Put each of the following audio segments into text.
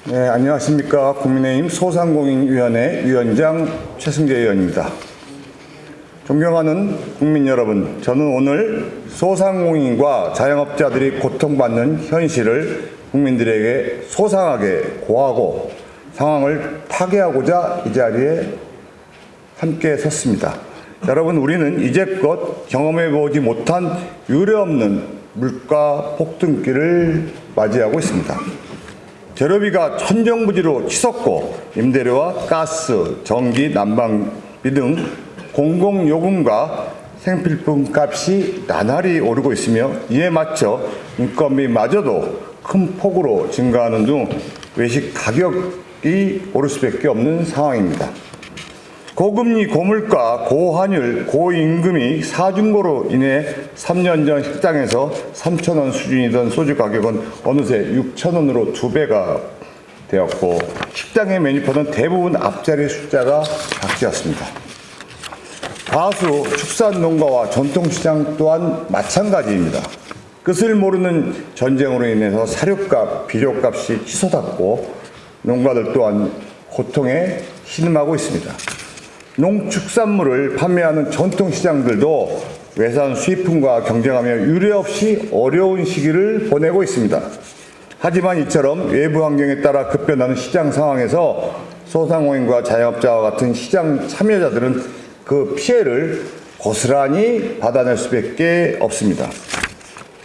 네, 안녕하십니까. 국민의힘 소상공인위원회 위원장 최승재 의원입니다. 존경하는 국민 여러분, 저는 오늘 소상공인과 자영업자들이 고통받는 현실을 국민들에게 소상하게 고하고 상황을 타개하고자 이 자리에 함께 섰습니다. 여러분, 우리는 이제껏 경험해보지 못한 유례없는 물가 폭등기를 맞이하고 있습니다. 재료비가 천정부지로 치솟고 임대료와 가스, 전기, 난방비 등 공공요금과 생필품 값이 나날이 오르고 있으며 이에 맞춰 인건비마저도 큰 폭으로 증가하는 등 외식 가격이 오를 수밖에 없는 상황입니다. 고금리, 고물가, 고환율, 고임금이 사중고로 인해 3년 전 식당에서 3,000원 수준이던 소주 가격은 어느새 6,000원으로 2배가 되었고 식당의 메뉴판은 대부분 앞자리 숫자가 바뀌었습니다. 다수 축산농가와 전통시장 또한 마찬가지입니다. 끝을 모르는 전쟁으로 인해서 사료값, 비료값이 치솟았고 농가들 또한 고통에 신음하고 있습니다. 농축산물을 판매하는 전통시장들도 외산 수입품과 경쟁하며 유례없이 어려운 시기를 보내고 있습니다. 하지만 이처럼 외부 환경에 따라 급변하는 시장 상황에서 소상공인과 자영업자와 같은 시장 참여자들은 그 피해를 고스란히 받아낼 수밖에 없습니다.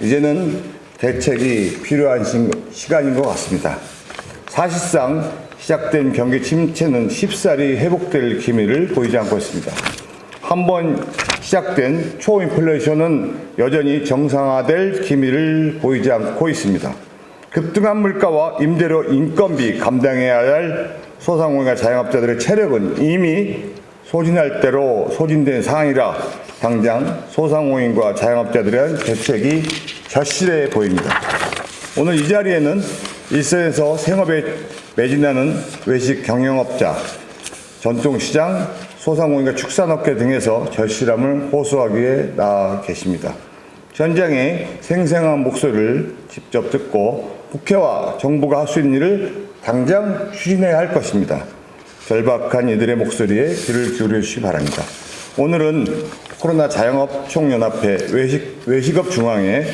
이제는 대책이 필요한 시간인 것 같습니다. 사실상 시작된 경기 침체는 쉽사리 회복될 기미를 보이지 않고 있습니다. 한번 시작된 초인플레이션은 여전히 정상화될 기미를 보이지 않고 있습니다. 급등한 물가와 임대료, 인건비 감당해야 할 소상공인과 자영업자들의 체력은 이미 소진할 대로 소진된 상황이라 당장 소상공인과 자영업자들에 대한 대책이 절실해 보입니다. 오늘 이 자리에는 일선에서 생업에 매진하는 외식 경영업자, 전통시장, 소상공인과 축산업계 등에서 절실함을 호소하기 위해 나와 계십니다. 현장의 생생한 목소리를 직접 듣고 국회와 정부가 할 수 있는 일을 당장 추진해야 할 것입니다. 절박한 이들의 목소리에 귀를 기울여 주시기 바랍니다. 오늘은 코로나 자영업 총연합회 외식업 중앙회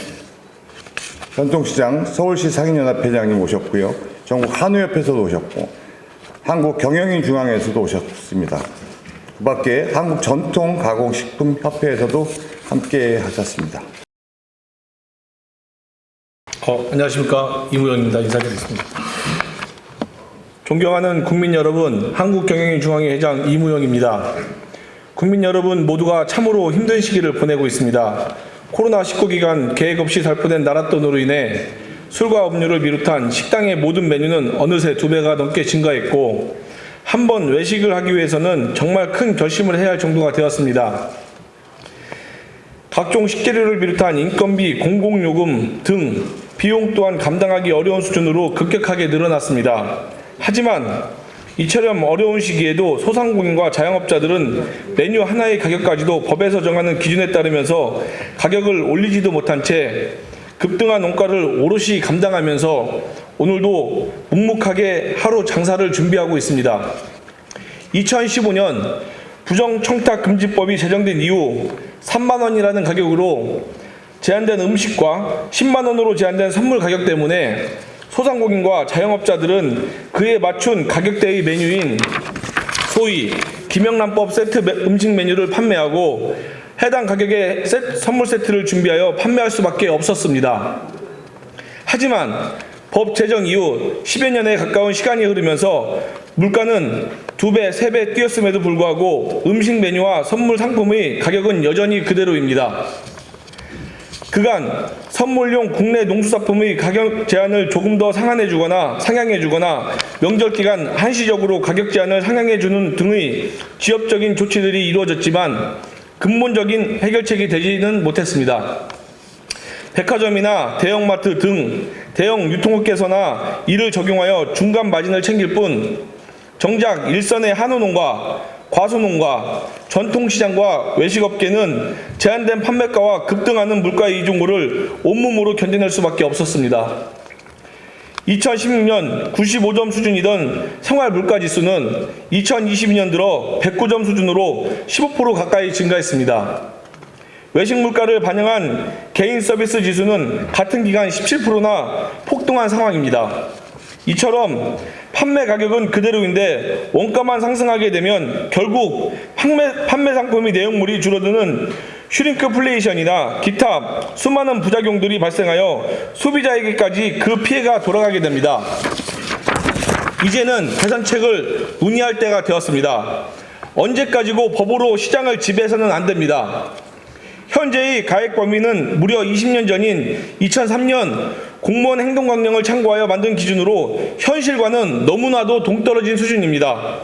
전통시장 서울시 상인연합회장님 오셨고요. 전국 한우협회에서도 오셨고 한국경영인중앙회에서도 오셨습니다. 그 밖에 한국전통가공식품협회에서도 함께 하셨습니다. 안녕하십니까. 이무영입니다. 인사드리겠습니다. 존경하는 국민 여러분, 한국경영인중앙회 회장 이무영입니다. 국민 여러분 모두가 참으로 힘든 시기를 보내고 있습니다. 코로나19 기간 계획 없이 살포된 나랏돈으로 인해 술과 음료를 비롯한 식당의 모든 메뉴는 어느새 2배가 넘게 증가했고 한 번 외식을 하기 위해서는 정말 큰 결심을 해야 할 정도가 되었습니다. 각종 식재료를 비롯한 인건비, 공공요금 등 비용 또한 감당하기 어려운 수준으로 급격하게 늘어났습니다. 하지만 이처럼 어려운 시기에도 소상공인과 자영업자들은 메뉴 하나의 가격까지도 법에서 정하는 기준에 따르면서 가격을 올리지도 못한 채 급등한 원가를 오롯이 감당하면서 오늘도 묵묵하게 하루 장사를 준비하고 있습니다. 2015년 부정청탁금지법이 제정된 이후 3만 원이라는 가격으로 제한된 음식과 10만 원으로 제한된 선물 가격 때문에 소상공인과 자영업자들은 그에 맞춘 가격대의 메뉴인 소위 김영란법 세트 음식 메뉴를 판매하고 해당 가격의 선물 세트를 준비하여 판매할 수밖에 없었습니다. 하지만 법 제정 이후 10여 년에 가까운 시간이 흐르면서 물가는 2배, 3배 뛰었음에도 불구하고 음식 메뉴와 선물 상품의 가격은 여전히 그대로입니다. 그간 선물용 국내 농수산품의 가격 제한을 조금 더 상향해주거나 명절 기간 한시적으로 가격 제한을 상향해주는 등의 지엽적인 조치들이 이루어졌지만 근본적인 해결책이 되지는 못했습니다. 백화점이나 대형마트 등 대형 유통업계에서나 이를 적용하여 중간 마진을 챙길 뿐 정작 일선의 한우농가, 과수농가, 전통시장과 외식업계는 제한된 판매가와 급등하는 물가의 이중고를 온몸으로 견뎌낼 수밖에 없었습니다. 2016년 95점 수준이던 생활물가지수는 2022년 들어 109점 수준으로 15% 가까이 증가했습니다. 외식 물가를 반영한 개인 서비스 지수는 같은 기간 17%나 폭등한 상황입니다. 이처럼 판매 가격은 그대로인데 원가만 상승하게 되면 결국 판매 상품의 내용물이 줄어드는 슈링크플레이션이나 기타 수많은 부작용들이 발생하여 소비자에게까지 그 피해가 돌아가게 됩니다. 이제는 개선책을 논의할 때가 되었습니다. 언제까지고 법으로 시장을 지배해서는 안 됩니다. 현재의 가액 범위는 무려 20년 전인 2003년 공무원 행동강령을 참고하여 만든 기준으로 현실과는 너무나도 동떨어진 수준입니다.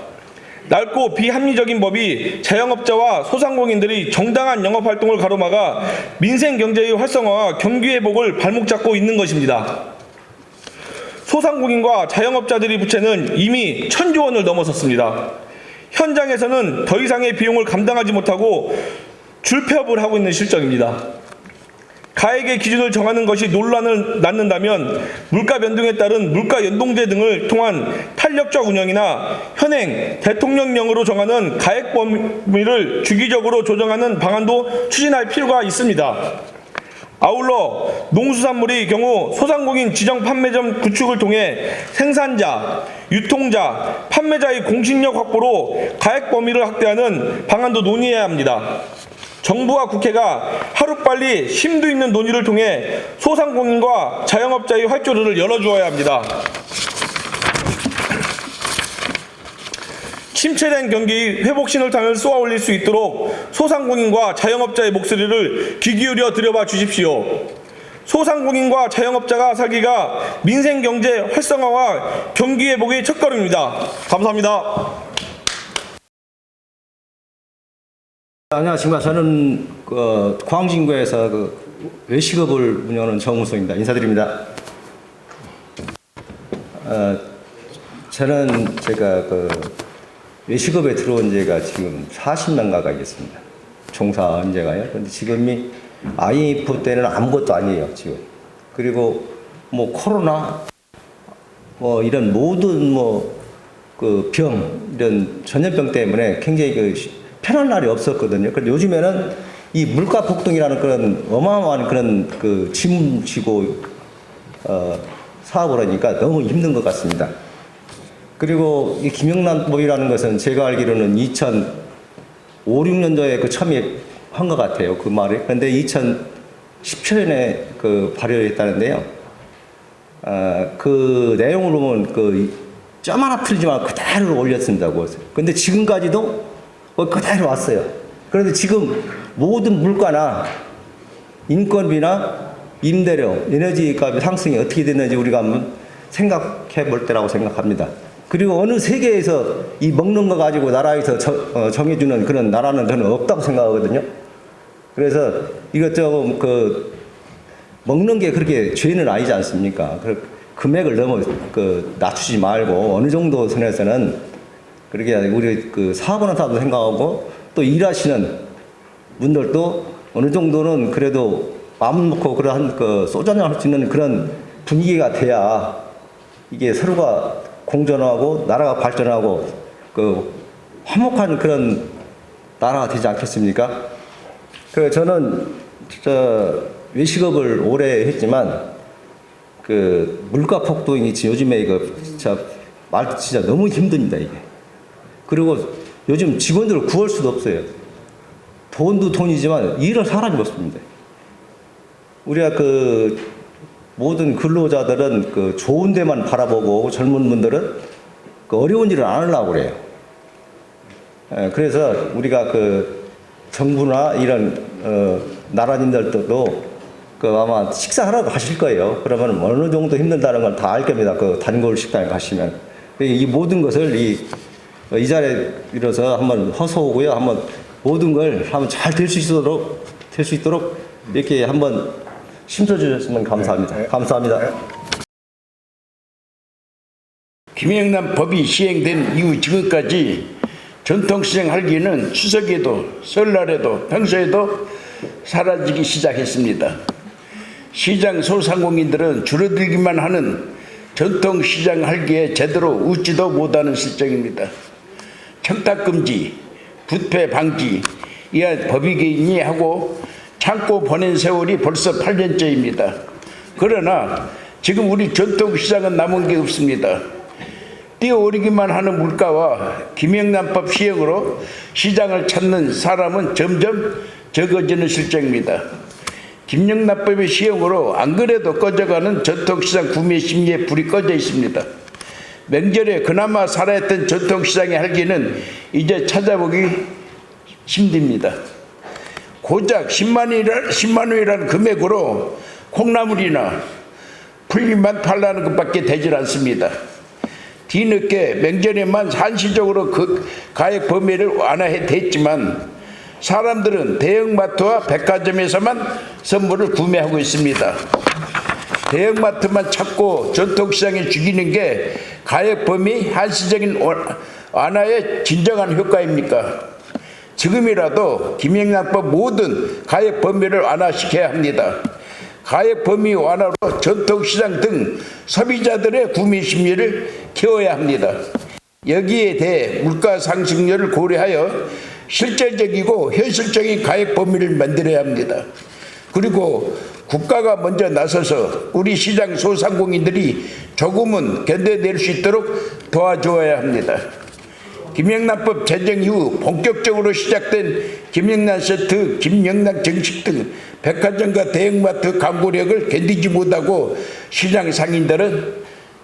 넓고 비합리적인 법이 자영업자와 소상공인들이 정당한 영업활동을 가로막아 민생경제의 활성화와 경기회복을 발목 잡고 있는 것입니다. 소상공인과 자영업자들의 부채는 이미 1,000조 원을 넘어섰습니다. 현장에서는 더 이상의 비용을 감당하지 못하고 줄폐업을 하고 있는 실정입니다. 가액의 기준을 정하는 것이 논란을 낳는다면 물가 변동에 따른 물가 연동제 등을 통한 탄력적 운영이나 현행 대통령령으로 정하는 가액 범위를 주기적으로 조정하는 방안도 추진할 필요가 있습니다. 아울러 농수산물의 경우 소상공인 지정 판매점 구축을 통해 생산자, 유통자, 판매자의 공신력 확보로 가액 범위를 확대하는 방안도 논의해야 합니다. 정부와 국회가 하루빨리 심도 있는 논의를 통해 소상공인과 자영업자의 활주로를 열어주어야 합니다. 침체된 경기의 회복 신호탄을 쏘아 올릴 수 있도록 소상공인과 자영업자의 목소리를 귀 기울여 들여봐 주십시오. 소상공인과 자영업자가 살기가 민생경제 활성화와 경기 회복의 첫걸음입니다. 감사합니다. 안녕하십니까. 저는 광진구에서 외식업을 운영하는 정우성입니다. 인사드립니다. 저는 제가 외식업에 들어온 지가 지금 40년 가까이겠습니다. 종사한 지가요. 그런데 지금이 IMF 때는 아무것도 아니에요. 지금. 그리고 뭐 코로나 이런 모든 병 이런 전염병 때문에 굉장히 편한 날이 없었거든요. 그런데 요즘에는 이 물가 폭등이라는 그런 어마어마한 그런 짐을 지고 사업을 하니까 너무 힘든 것 같습니다. 그리고 이 김영란법이라는 것은 제가 알기로는 2005, 6년도에 처음에 한 것 같아요. 그 말이. 그런데 2017년에 발효했다는데요. 그 내용으로 보면 점 하나 틀리지 말고 그대로 올렸습니다. 그런데 지금까지도 그대로 왔어요. 그런데 지금 모든 물가나 인건비나 임대료, 에너지 값의 상승이 어떻게 됐는지 우리가 한번 생각해 볼 때라고 생각합니다. 그리고 어느 세계에서 이 먹는 거 가지고 나라에서 정해주는 그런 나라는 저는 없다고 생각하거든요. 그래서 이것저것 먹는 게 그렇게 죄는 아니지 않습니까? 금액을 너무 낮추지 말고 어느 정도 선에서는 그렇게 우리 사업하는 사람도 생각하고 또 일하시는 분들도 어느 정도는 그래도 마음 놓고 그런 소주 한잔 할 수 있는 그런 분위기가 돼야 이게 서로가 공존하고 나라가 발전하고 화목한 그런 나라가 되지 않겠습니까? 그래서 저는 외식업을 오래 했지만 물가 폭등이 요즘에 진짜 너무 힘듭니다 이게. 그리고 요즘 직원들을 구할 수도 없어요. 돈도 돈이지만 일할 사람이 없습니다. 우리가 모든 근로자들은 좋은 데만 바라보고 젊은 분들은 어려운 일을 안 하려고 그래요. 그래서 우리가 정부나 이런 나라님들도 아마 식사하러 가실 거예요. 그러면 어느 정도 힘들다는 걸 다 알 겁니다. 단골 식당에 가시면. 이 모든 것을 이 자리에 일어서 한번 허소하고요. 한번 모든 걸 한번 잘 될 수 있도록 이렇게 한번 심어주셨으면 감사합니다. 네. 감사합니다. 김영란 법이 시행된 이후 지금까지 전통시장 할기는 추석에도 설날에도 평소에도 사라지기 시작했습니다. 시장 소상공인들은 줄어들기만 하는 전통시장 할기에 제대로 웃지도 못하는 실정입니다. 청탁금지, 부패 방지, 이한 법이겠니 하고 참고 보낸 세월이 벌써 8년째입니다. 그러나 지금 우리 전통시장은 남은 게 없습니다. 뛰어오르기만 하는 물가와 김영란법 시행으로 시장을 찾는 사람은 점점 적어지는 실정입니다. 김영란법의 시행으로 안 그래도 꺼져가는 전통시장 구매 심리에 불이 꺼져 있습니다. 명절에 그나마 살아있던 전통시장의 할기는 이제 찾아보기 힘듭니다. 고작 10만 원이라는 금액으로 콩나물이나 풀잎만 팔라는 것밖에 되질 않습니다. 뒤늦게 명절에만 한시적으로 그 가액 범위를 완화해 댔지만 사람들은 대형마트와 백화점에서만 선물을 구매하고 있습니다. 대형마트만 찾고 전통시장에 죽이는 게 가액 범위 한시적인 완화의 진정한 효과입니까? 지금이라도 김영란법 모든 가액 범위를 완화시켜야 합니다. 가액 범위 완화로 전통시장 등 소비자들의 구매 심리를 키워야 합니다. 여기에 대해 물가 상승률을 고려하여 실질적이고 현실적인 가액 범위를 만들어야 합니다. 그리고 국가가 먼저 나서서 우리 시장 소상공인들이 조금은 견뎌낼 수 있도록 도와줘야 합니다. 김영란법 제정 이후 본격적으로 시작된 김영란 세트, 김영란 정식 등 백화점과 대형마트 광고력을 견디지 못하고 시장 상인들은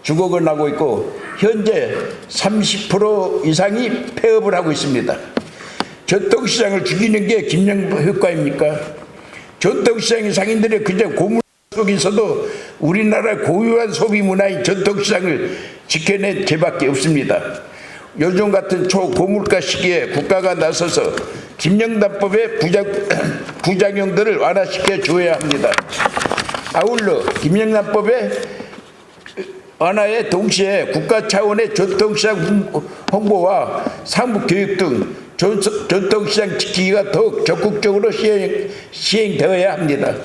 죽어나고 있고 현재 30% 이상이 폐업을 하고 있습니다. 전통시장을 죽이는 게 김영란법 효과입니까? 전통시장의 상인들의 그저 고물 속에서도 우리나라 고유한 소비 문화인 전통시장을 지켜낸 죄밖에 없습니다. 요즘 같은 초고물가 시기에 국가가 나서서 김영란법의 부작용들을 완화시켜 줘야 합니다. 아울러 김영란법의 완화에 동시에 국가 차원의 전통시장 홍보와 상부교육 등 전통시장 지키기가 더욱 적극적으로 시행되어야 합니다.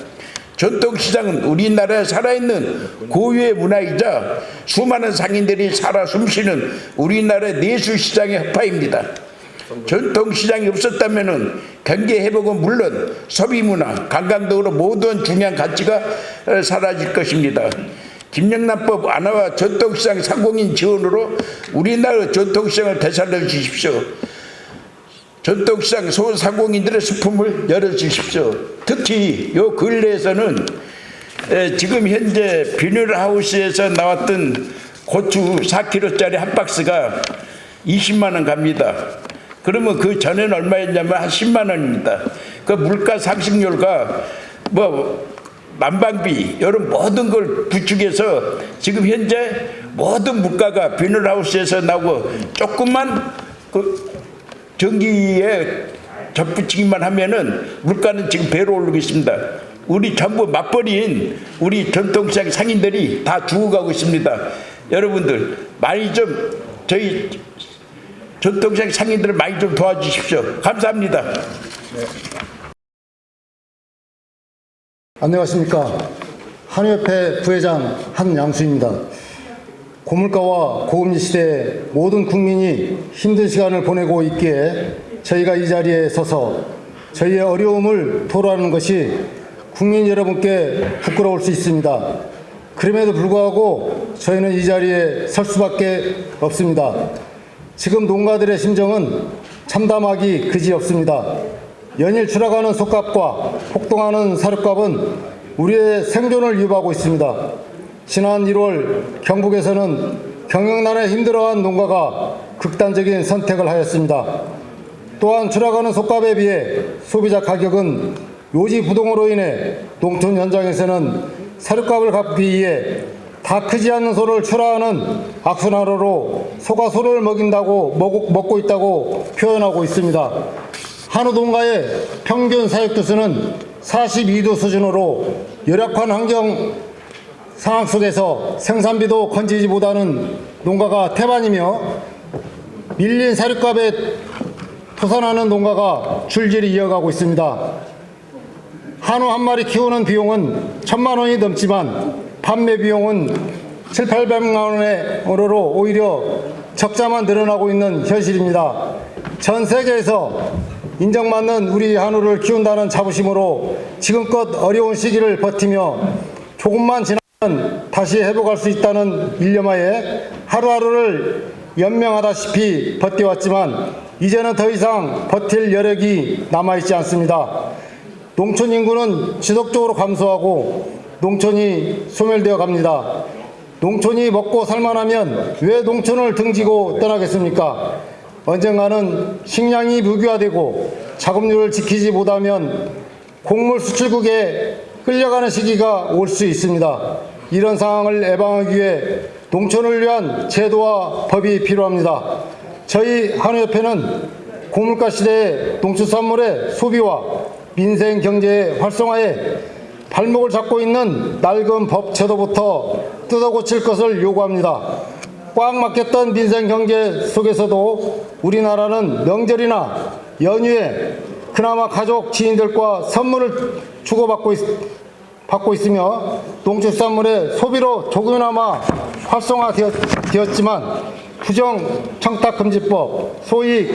전통시장은 우리나라에 살아있는 고유의 문화이자 수많은 상인들이 살아 숨쉬는 우리나라의 내수시장의 hợp파입니다. 전통시장이 없었다면 경제 회복은 물론 소비문화, 관광 등으로 모든 중요한 가치가 사라질 것입니다. 김영란법 완화와 전통시장 상공인 지원으로 우리나라 전통시장을 되살려 주십시오. 전통시장 소상공인들의 수품을 열어주십시오. 특히 요 근래에서는 지금 현재 비닐하우스에서 나왔던 고추 4kg짜리 한 박스가 20만 원 갑니다. 그러면 그 전에는 얼마였냐면 한 10만 원입니다. 그 물가 상승률과 난방비 이런 모든 걸 부추겨서 지금 현재 모든 물가가 비닐하우스에서 나오고 조금만 전기에 접붙이기만 하면은 물가는 지금 배로 오르고 있습니다. 우리 전부 맞벌이인 우리 전통시장 상인들이 다 죽어가고 있습니다. 여러분들 많이 좀 저희 전통시장 상인들을 많이 좀 도와주십시오. 감사합니다. 네. 안녕하십니까. 한의협회 부회장 한양수입니다. 고물가와 고금리 시대에 모든 국민이 힘든 시간을 보내고 있기에 저희가 이 자리에 서서 저희의 어려움을 토로하는 것이 국민 여러분께 부끄러울 수 있습니다. 그럼에도 불구하고 저희는 이 자리에 설 수밖에 없습니다. 지금 농가들의 심정은 참담하기 그지없습니다. 연일 추락하는 솥값과 폭등하는 사료값은 우리의 생존을 위협하고 있습니다. 지난 1월 경북에서는 경영난에 힘들어한 농가가 극단적인 선택을 하였습니다. 또한 추락하는 솥값에 비해 소비자 가격은 요지부동으로 인해 농촌 현장에서는 사료값을 갚기 위해 다 크지 않는 소를 출하하는 악순환으로 소가 소를 먹인다고 먹고 있다고 표현하고 있습니다. 한우 농가의 평균 사육도수는 42도 수준으로 열악한 환경 상황 속에서 생산비도 건지지 못하는 농가가 태반이며 밀린 사료값에 토산하는 농가가 줄줄이 이어가고 있습니다. 한우 한 마리 키우는 비용은 1,000만 원이 넘지만 판매 비용은 7, 800만 원으로 오히려 적자만 늘어나고 있는 현실입니다. 전 세계에서 인정받는 우리 한우를 키운다는 자부심으로 지금껏 어려운 시기를 버티며 조금만 지나면 다시 회복할 수 있다는 일념하에 하루하루를 연명하다시피 버텨왔지만 이제는 더 이상 버틸 여력이 남아있지 않습니다. 농촌 인구는 지속적으로 감소하고 농촌이 소멸되어 갑니다. 농촌이 먹고 살만하면 왜 농촌을 등지고 떠나겠습니까? 언젠가는 식량이 무기화되고 자급률을 지키지 못하면 곡물 수출국에 끌려가는 시기가 올 수 있습니다. 이런 상황을 예방하기 위해 농촌을 위한 제도와 법이 필요합니다. 저희 한우협회는 고물가 시대의 농수산물의 소비와 민생 경제의 활성화에 발목을 잡고 있는 낡은 법 제도부터 뜯어고칠 것을 요구합니다. 꽉 막혔던 민생 경제 속에서도 우리나라는 명절이나 연휴에 그나마 가족, 지인들과 선물을 주고받고 있으며 농축산물의 소비로 조금이나마 활성화되었지만 부정청탁금지법, 소위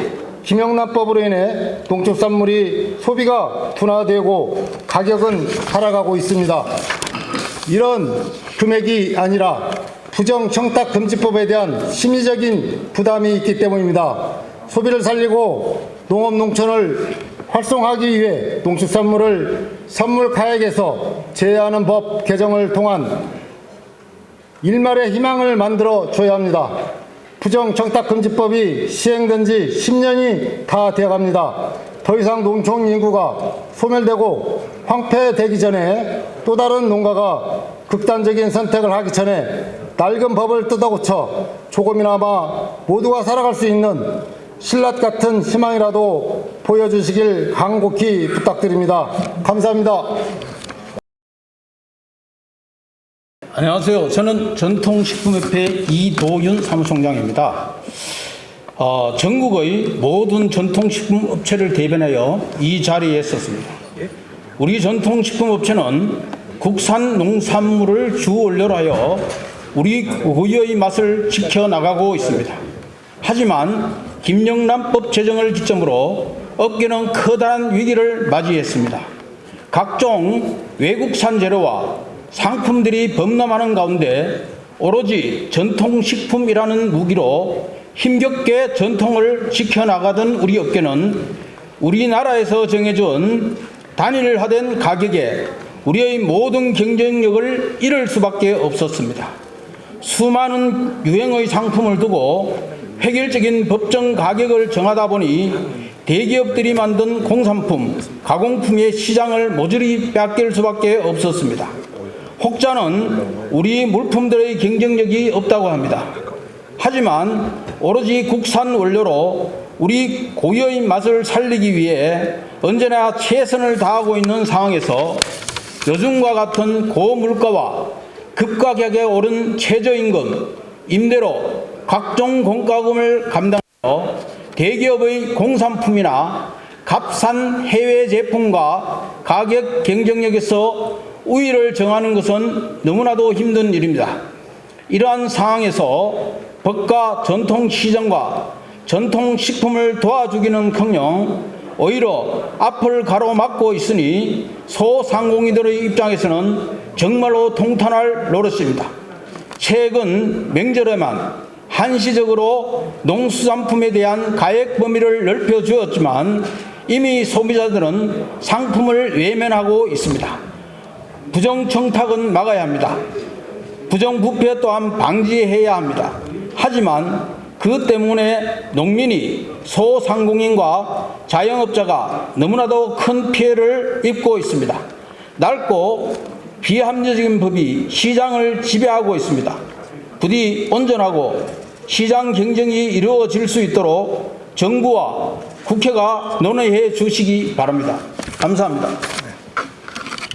김영란법으로 인해 농축산물이 소비가 둔화되고 가격은 하락하고 있습니다. 이런 금액이 아니라 부정청탁금지법에 대한 심리적인 부담이 있기 때문입니다. 소비를 살리고 농업 농촌을 활성화하기 위해 농축산물을 선물 가액에서 제외하는 법 개정을 통한 일말의 희망을 만들어 줘야 합니다. 부정청탁금지법이 시행된 지 10년이 다 되어갑니다. 더 이상 농촌 인구가 소멸되고 황폐되기 전에 또 다른 농가가 극단적인 선택을 하기 전에 낡은 법을 뜯어고쳐 조금이나마 모두가 살아갈 수 있는 신라 같은 희망이라도 보여주시길 간곡히 부탁드립니다. 감사합니다. 안녕하세요. 저는 전통식품협회 이도윤 사무총장입니다. 전국의 모든 전통식품업체를 대변하여 이 자리에 섰습니다. 우리 전통식품업체는 국산 농산물을 주 원료로 하여 우리 고유의 맛을 지켜나가고 있습니다. 하지만 김영란법 제정을 기점으로 업계는 커다란 위기를 맞이했습니다. 각종 외국산 재료와 상품들이 범람하는 가운데 오로지 전통식품이라는 무기로 힘겹게 전통을 지켜나가던 우리 업계는 우리나라에서 정해준 단일화된 가격에 우리의 모든 경쟁력을 잃을 수밖에 없었습니다. 수많은 유행의 상품을 두고 획일적인 법정 가격을 정하다 보니 대기업들이 만든 공산품, 가공품의 시장을 모조리 빼앗길 수밖에 없었습니다. 혹자는 우리 물품들의 경쟁력이 없다고 합니다. 하지만 오로지 국산 원료로 우리 고유의 맛을 살리기 위해 언제나 최선을 다하고 있는 상황에서 요즘과 같은 고물가와 급가격에 오른 최저임금, 임대료, 각종 공과금을 감당하여 대기업의 공산품이나 값싼 해외 제품과 가격 경쟁력에서 우위를 정하는 것은 너무나도 힘든 일입니다. 이러한 상황에서 법과 전통시장과 전통식품을 도와주기는커녕 오히려 앞을 가로막고 있으니 소상공인들의 입장에서는 정말로 통탄할 노릇입니다. 최근 명절에만 한시적으로 농수산품에 대한 가액 범위를 넓혀주었지만 이미 소비자들은 상품을 외면하고 있습니다. 부정청탁은 막아야 합니다. 부정부패 또한 방지해야 합니다. 하지만 그 때문에 농민이 소상공인과 자영업자가 너무나도 큰 피해를 입고 있습니다. 낡고 비합리적인 법이 시장을 지배하고 있습니다. 부디 온전하고 시장 경쟁이 이루어질 수 있도록 정부와 국회가 논의해 주시기 바랍니다. 감사합니다.